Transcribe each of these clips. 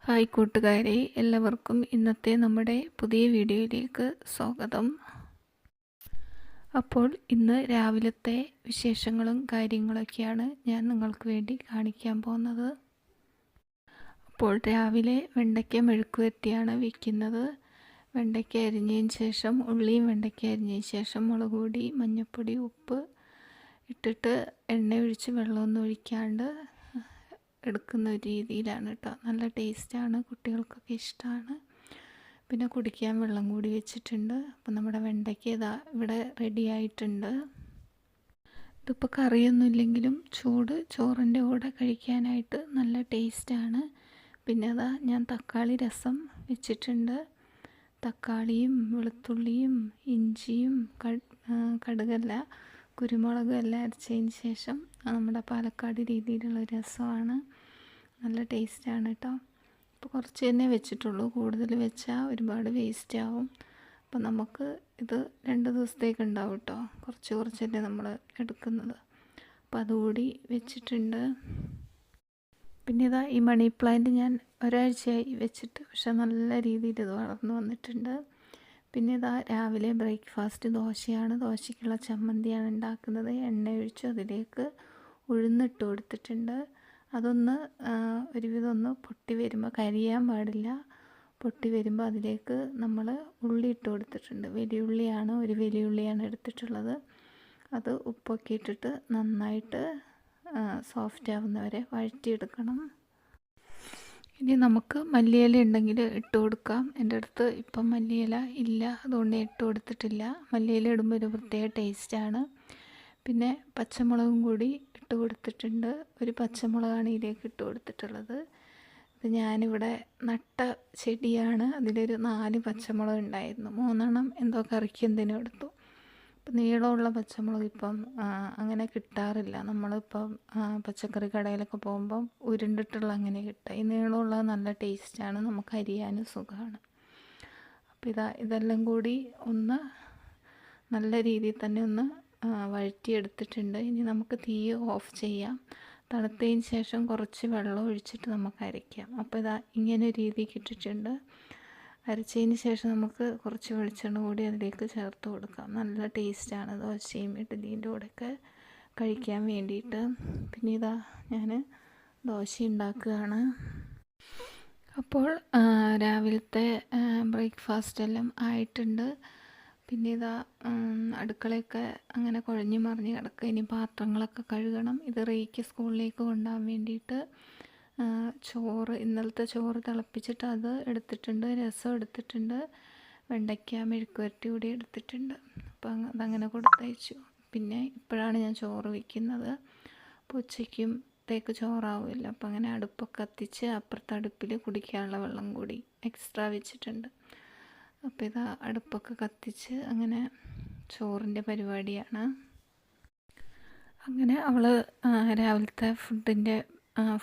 Hi കൂട്ടുകാരെ, എല്ലാവർക്കും ഇന്നത്തെ നമ്മുടെ പുതിയ വീഡിയോയിലേക്ക് സ്വാഗതം. അപ്പോൾ ഇന്ന് രാവിലത്തെ വിശേഷങ്ങളും കാര്യങ്ങളൊക്കെയാണ് ഞാൻ നിങ്ങൾക്ക് വേണ്ടി കാണിക്കാൻ പോകുന്നത്. അപ്പോൾ രാവിലെ വെണ്ടയ്ക്ക മെഴുക്കുവരട്ടിയാണ് വയ്ക്കുന്നത്. വെണ്ടയ്ക്ക അരിഞ്ഞതിന് ശേഷം ഉള്ളിയും വെണ്ടയ്ക്ക അരിഞ്ഞതിന് ശേഷം മുളക് പൊടി, മഞ്ഞൾപ്പൊടി, ഉപ്പ് ഇട്ടിട്ട് എണ്ണ ഒഴിച്ച് വെള്ളമൊന്നും ഒഴിക്കാണ്ട് എടുക്കുന്ന ഒരു രീതിയിലാണ് കേട്ടോ. നല്ല ടേസ്റ്റാണ്, കുട്ടികൾക്കൊക്കെ ഇഷ്ടമാണ്. പിന്നെ കുടിക്കാൻ വെള്ളം കൂടി വെച്ചിട്ടുണ്ട്. അപ്പം നമ്മുടെ വെണ്ടയ്ക്ക ഇതാ ഇവിടെ റെഡി ആയിട്ടുണ്ട്. ഇതിപ്പോൾ കറിയൊന്നുമില്ലെങ്കിലും ചൂട് ചോറിൻ്റെ കൂടെ കഴിക്കാനായിട്ട് നല്ല ടേസ്റ്റാണ്. പിന്നെ അതാ ഞാൻ തക്കാളി രസം വെച്ചിട്ടുണ്ട്. തക്കാളിയും വെളുത്തുള്ളിയും ഇഞ്ചിയും കടുകല്ല കുരുമുളകും എല്ലാം അരച്ചതിന് ശേഷം നമ്മുടെ പാലക്കാട് രീതിയിലുള്ള രസമാണ്. നല്ല ടേസ്റ്റാണ് കേട്ടോ. ഇപ്പോൾ കുറച്ച് തന്നെ വെച്ചിട്ടുള്ളൂ, കൂടുതൽ വെച്ചാൽ ഒരുപാട് വേസ്റ്റ് ആവും. അപ്പം നമുക്ക് ഇത് 2 ദിവസത്തേക്ക് ഉണ്ടാവും കേട്ടോ. കുറച്ച് തന്നെ നമ്മൾ എടുക്കുന്നത്. അപ്പോൾ അതുകൂടി വെച്ചിട്ടുണ്ട്. പിന്നെ ഇതാ ഈ മണി പ്ലാന്റ് ഞാൻ ഒരാഴ്ചയായി വെച്ചിട്ട്, പക്ഷെ നല്ല രീതിയിൽ ഇത് വളർന്നു വന്നിട്ടുണ്ട്. പിന്നെ ഇതാ രാവിലെ ബ്രേക്ക്ഫാസ്റ്റ് ദോശയാണ്. ദോശയ്ക്കുള്ള ചമ്മന്തിയാണ് ഉണ്ടാക്കുന്നത്. എണ്ണ ഒഴിച്ച് അതിലേക്ക് ഉഴുന്നിട്ട് കൊടുത്തിട്ടുണ്ട്. അതൊന്ന് ഒരുവിധം ഒന്ന് പൊട്ടി വരുമ്പോൾ, കരിയാൻ പാടില്ല. പൊട്ടി വരുമ്പോൾ അതിലേക്ക് നമ്മൾ ഉള്ളി ഇട്ട് കൊടുത്തിട്ടുണ്ട്. വലിയുള്ളിയാണ്, ഒരു വലിയുള്ളിയാണ് എടുത്തിട്ടുള്ളത്. അത് ഉപ്പൊക്കെ ഇട്ടിട്ട് നന്നായിട്ട് സോഫ്റ്റ് ആവുന്നവരെ വഴറ്റിയെടുക്കണം. ഇനി നമുക്ക് മല്ലിയില ഉണ്ടെങ്കിൽ ഇട്ട് കൊടുക്കാം. എൻ്റെ അടുത്ത് ഇപ്പം മല്ലിയില ഇല്ല, അതുകൊണ്ട് ഇട്ട് കൊടുത്തിട്ടില്ല. മല്ലിയില ഇടുമ്പോൾ ഒരു പ്രത്യേക ടേസ്റ്റാണ്. പിന്നെ പച്ചമുളകും കൂടി ഇട്ട് കൊടുത്തിട്ടുണ്ട്. ഒരു പച്ചമുളകാണ് ഇതിലേക്ക് ഇട്ട് കൊടുത്തിട്ടുള്ളത്. ഇത് ഞാനിവിടെ നട്ട ചെടിയാണ്. അതിലൊരു 4 പച്ചമുളക് ഉണ്ടായിരുന്നു. 3 എന്തോ കറിക്ക് എന്തിനും എടുത്തു. ഇപ്പം നീളമുള്ള പച്ചമുളക് ഇപ്പം അങ്ങനെ കിട്ടാറില്ല. നമ്മളിപ്പം പച്ചക്കറി കടയിലൊക്കെ പോകുമ്പം ഉരുണ്ടിട്ടുള്ള അങ്ങനെ കിട്ടുക. ഈ നീളമുള്ള നല്ല ടേസ്റ്റാണ്, നമുക്ക് അരിയാനും സുഖമാണ്. അപ്പോൾ ഇതെല്ലാം കൂടി ഒന്ന് നല്ല രീതിയിൽ തന്നെ ഒന്ന് വഴറ്റിയെടുത്തിട്ടുണ്ട്. ഇനി നമുക്ക് തീ ഓഫ് ചെയ്യാം. തണുത്തതിന് ശേഷം കുറച്ച് വെള്ളം ഒഴിച്ചിട്ട് നമുക്ക് അരയ്ക്കാം. അപ്പോൾ ഇങ്ങനെ ഒരു രീതിക്ക് ഇട്ടിട്ടുണ്ട്. അരച്ചതിന് ശേഷം നമുക്ക് കുറച്ച് വെളിച്ചെണ്ണ കൂടി അതിലേക്ക് ചേർത്ത് കൊടുക്കാം. നല്ല ടേസ്റ്റാണ് ദോശയും ഇഡ്ഡലീൻ്റെ കൂടെയൊക്കെ കഴിക്കാൻ വേണ്ടിയിട്ട്. പിന്നെ ഞാൻ ദോശ ഉണ്ടാക്കുകയാണ്. അപ്പോൾ രാവിലത്തെ ബ്രേക്ക്ഫാസ്റ്റ് എല്ലാം ആയിട്ടുണ്ട്. പിന്നെ അടുക്കളയൊക്കെ അങ്ങനെ കുഴഞ്ഞു മറിഞ്ഞ് കിടക്കുക. ഇനി പാത്രങ്ങളൊക്കെ കഴുകണം. ഇത് റീക്ക് സ്കൂളിലേക്ക് കൊണ്ടുപോകാൻ വേണ്ടിയിട്ട് ചോറ്, ഇന്നലത്തെ ചോറ് തിളപ്പിച്ചിട്ട് അത് എടുത്തിട്ടുണ്ട്. രസം എടുത്തിട്ടുണ്ട്. വെണ്ടയ്ക്ക മെഴുക്കുവരട്ടി കൂടി എടുത്തിട്ടുണ്ട്. അപ്പം അതങ്ങനെ കൊടുത്തയച്ചു. പിന്നെ ഇപ്പോഴാണ് ഞാൻ ചോറ് വയ്ക്കുന്നത്. അപ്പോൾ ഉച്ചയ്ക്കുത്തേക്ക് ചോറാവില്ല. അപ്പം അങ്ങനെ അടുപ്പൊക്കെ കത്തിച്ച് അപ്പുറത്തെ അടുപ്പിൽ കുടിക്കാനുള്ള വെള്ളം കൂടി എക്സ്ട്രാ വെച്ചിട്ടുണ്ട്. അപ്പോൾ അടുപ്പൊക്കെ കത്തിച്ച് അങ്ങനെ ചോറിൻ്റെ പരിപാടിയാണ്. അങ്ങനെ അവൾ രാവിലത്തെ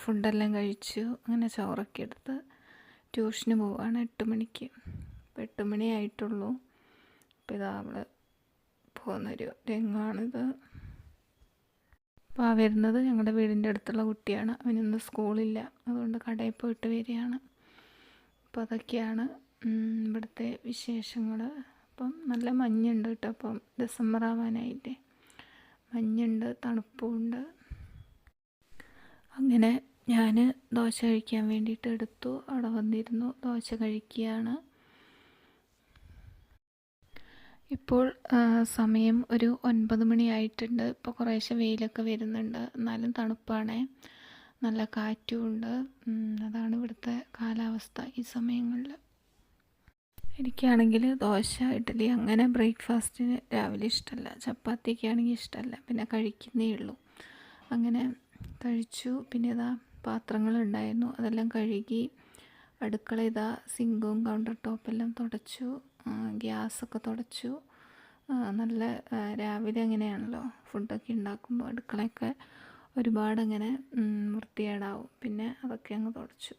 ഫുഡെല്ലാം കഴിച്ചു. അങ്ങനെ ചോറൊക്കെ എടുത്ത് ട്യൂഷന് പോവുകയാണ് 8 മണിക്ക്. അപ്പോൾ 8 മണി ആയിട്ടുള്ളൂ. അപ്പോൾ അവൾ പോകുന്നൊരു രംഗമാണിത്. അപ്പോൾ വരുന്നത് ഞങ്ങളുടെ വീടിൻ്റെ അടുത്തുള്ള കുട്ടിയാണ്. അവനിന്ന് സ്കൂളില്ല, അതുകൊണ്ട് കടയിൽ പോയിട്ട് വരികയാണ്. അപ്പോൾ അതൊക്കെയാണ് ഇവിടുത്തെ വിശേഷങ്ങൾ. അപ്പം നല്ല മഞ്ഞുണ്ട് കേട്ടോ. അപ്പം ഡിസംബർ ആവാനായില്ലേ, മഞ്ഞുണ്ട്, തണുപ്പുമുണ്ട്. അങ്ങനെ ഞാൻ ദോശ കഴിക്കാൻ വേണ്ടിയിട്ട് എടുത്തു. അവിടെ വന്നിരുന്നു, ദോശ കഴിക്കുകയാണ്. ഇപ്പോൾ സമയം ഒരു 9 മണി ആയിട്ടുണ്ട്. ഇപ്പോൾ കുറേശ്ശെ വെയിലൊക്കെ വരുന്നുണ്ട്, എന്നാലും തണുപ്പാണേ, നല്ല കാറ്റുമുണ്ട്. അതാണ് ഇവിടുത്തെ കാലാവസ്ഥ ഈ സമയങ്ങളിൽ. എനിക്കാണെങ്കിൽ ദോശ, ഇഡ്ഡലി അങ്ങനെ ബ്രേക്ക്ഫാസ്റ്റിന് രാവിലെ ഇഷ്ടമല്ല. ചപ്പാത്തിയൊക്കെ ആണെങ്കിൽ ഇഷ്ടമല്ല, പിന്നെ കഴിക്കുന്നേ ഉള്ളൂ. അങ്ങനെ കഴിച്ചു. പിന്നെ പാത്രങ്ങളുണ്ടായിരുന്നു, അതെല്ലാം കഴുകി. അടുക്കള സിങ്കും കൗണ്ടർ ടോപ്പെല്ലാം തുടച്ചു. ഗ്യാസൊക്കെ തുടച്ചു. നല്ല രാവിലെ അങ്ങനെയാണല്ലോ ഫുഡൊക്കെ ഉണ്ടാക്കുമ്പോൾ അടുക്കളയൊക്കെ ഒരുപാടങ്ങനെ വൃത്തികേടാവും. പിന്നെ അതൊക്കെ അങ്ങ് തുടച്ചു.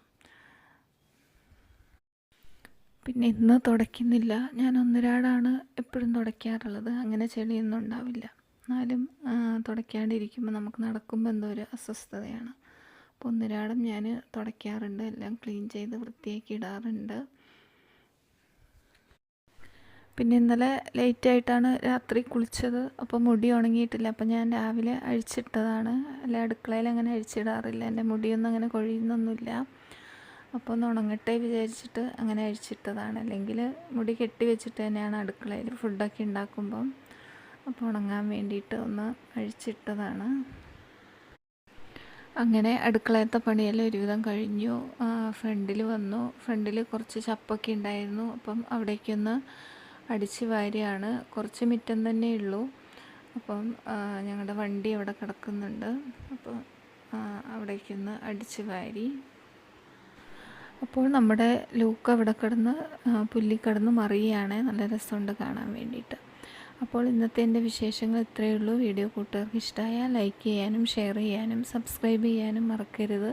പിന്നെ ഇന്ന് തുടയ്ക്കുന്നില്ല. ഞാൻ ഒന്നരാടാണ് എപ്പോഴും തുടയ്ക്കാറുള്ളത്. അങ്ങനെ ചെളിയൊന്നും ഉണ്ടാവില്ല. എന്നാലും തുടയ്ക്കാണ്ടിരിക്കുമ്പോൾ നമുക്ക് നടക്കുമ്പോൾ എന്തോ ഒരു അസ്വസ്ഥതയാണ്. അപ്പോൾ ഒന്നിരാടം ഞാൻ തുടയ്ക്കാറുണ്ട്, എല്ലാം ക്ലീൻ ചെയ്ത് വൃത്തിയാക്കി ഇടാറുണ്ട്. പിന്നെ ഇന്നലെ ലേറ്റായിട്ടാണ് രാത്രി കുളിച്ചത്, അപ്പോൾ മുടി ഉണങ്ങിയിട്ടില്ല. അപ്പോൾ ഞാൻ രാവിലെ അഴിച്ചിട്ടതാണ്. അല്ല, അടുക്കളയിൽ അങ്ങനെ അഴിച്ചിടാറില്ല, എൻ്റെ മുടിയൊന്നും അങ്ങനെ കൊഴിയുന്നൊന്നുമില്ല. അപ്പോൾ ഒന്ന് ഉണങ്ങട്ടെ വിചാരിച്ചിട്ട് അങ്ങനെ അഴിച്ചിട്ടതാണ്. അല്ലെങ്കിൽ മുടി കെട്ടി വെച്ചിട്ട് തന്നെയാണ് അടുക്കളയിൽ ഫുഡൊക്കെ ഉണ്ടാക്കുമ്പം. അപ്പോൾ ഉണങ്ങാൻ വേണ്ടിയിട്ട് ഒന്ന് അഴിച്ചിട്ടതാണ്. അങ്ങനെ അടുക്കളയത്തെ പണിയെല്ലാം ഒരുവിധം കഴിഞ്ഞു. ഫ്രണ്ടിൽ വന്നു. ഫ്രണ്ടിൽ കുറച്ച് ചപ്പൊക്കെ ഉണ്ടായിരുന്നു, അപ്പം അവിടേക്കൊന്ന് അടിച്ച് വാരിയാണ്. കുറച്ച് മുറ്റം തന്നെ ഉള്ളൂ. അപ്പം ഞങ്ങളുടെ വണ്ടി അവിടെ കിടക്കുന്നുണ്ട്, അപ്പോൾ അവിടേക്കൊന്ന് അടിച്ച് വാരി. അപ്പോൾ നമ്മുടെ ലൂക്ക അവിടെ കിടന്ന് പുല്ലിക്കിടന്ന് മറിയുകയാണ്. നല്ല രസമുണ്ട് കാണാൻ വേണ്ടിയിട്ട്. അപ്പോൾ ഇന്നത്തെ എൻ്റെ വിശേഷങ്ങൾ ഇത്രയേ ഉള്ളൂ. വീഡിയോ കൂട്ടുകാർക്ക് ഇഷ്ടമായാൽ ലൈക്ക് ചെയ്യാനും ഷെയർ ചെയ്യാനും സബ്സ്ക്രൈബ് ചെയ്യാനും മറക്കരുത്.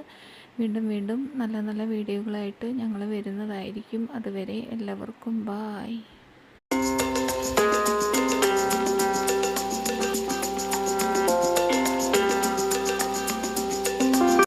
വീണ്ടും വീണ്ടും നല്ല നല്ല വീഡിയോകളായിട്ട് ഞങ്ങൾ വരുന്നതായിരിക്കും. അതുവരെ എല്ലാവർക്കും ബായ്.